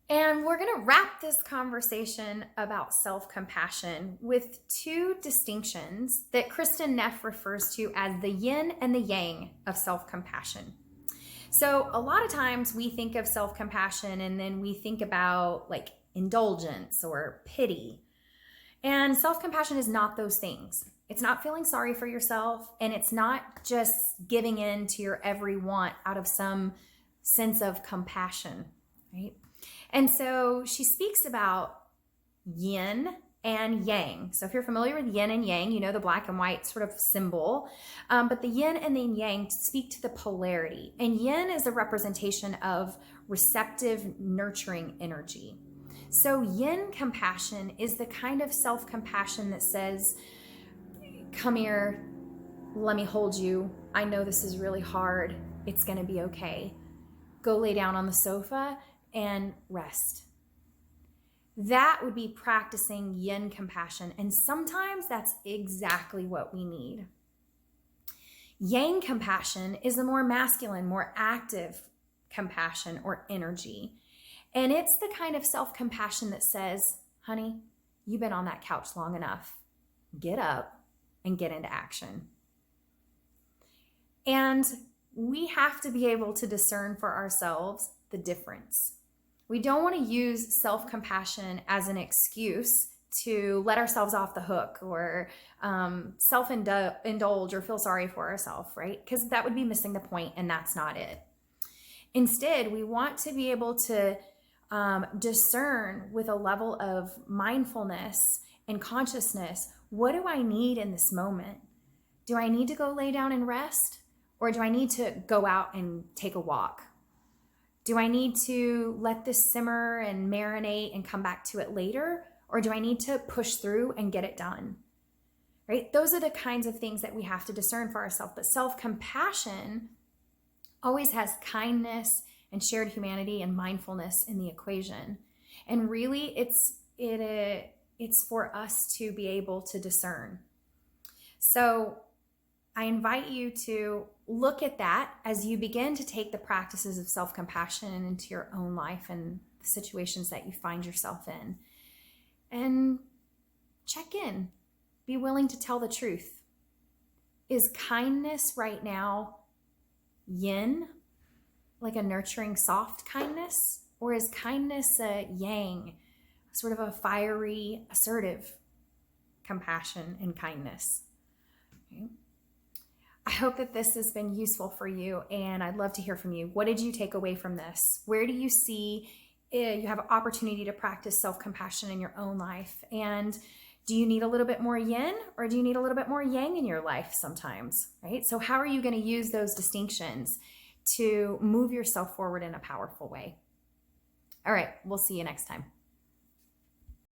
And we're going to wrap this conversation about self-compassion with two distinctions that Kristin Neff refers to as the yin and the yang of self-compassion. So a lot of times we think of self-compassion and then we think about like indulgence or pity. And self-compassion is not those things. It's not feeling sorry for yourself, and it's not just giving in to your every want out of some sense of compassion, right? And so she speaks about yin and yang. So if you're familiar with yin and yang, you know the black and white sort of symbol. But the yin and the yang speak to the polarity. And yin is a representation of receptive, nurturing energy. So yin compassion is the kind of self-compassion that says, come here, let me hold you. I know this is really hard. It's going to be okay. Go lay down on the sofa and rest. That would be practicing yin compassion. And sometimes that's exactly what we need. Yang compassion is a more masculine, more active compassion or energy. And it's the kind of self-compassion that says, honey, you've been on that couch long enough. Get up and get into action. And we have to be able to discern for ourselves the difference. We don't want to use self-compassion as an excuse to let ourselves off the hook or self-indulge or feel sorry for ourselves, right? Because that would be missing the point, and that's not it. Instead, we want to be able to discern with a level of mindfulness and consciousness, what do I need in this moment? Do I need to go lay down and rest? Or do I need to go out and take a walk? Do I need to let this simmer and marinate and come back to it later? Or do I need to push through and get it done? Right? Those are the kinds of things that we have to discern for ourselves. But self-compassion always has kindness and shared humanity and mindfulness in the equation. And really, it's for us to be able to discern. So I invite you to look at that as you begin to take the practices of self-compassion into your own life and the situations that you find yourself in. And check in. Be willing to tell the truth. Is kindness right now yin, like a nurturing, soft kindness? Or is kindness a yang, sort of a fiery, assertive compassion and kindness? Okay. I hope that this has been useful for you, and I'd love to hear from you. What did you take away from this? Where do you see you have an opportunity to practice self-compassion in your own life? And do you need a little bit more yin, or do you need a little bit more yang in your life sometimes, right? So how are you going to use those distinctions to move yourself forward in a powerful way? All right, we'll see you next time.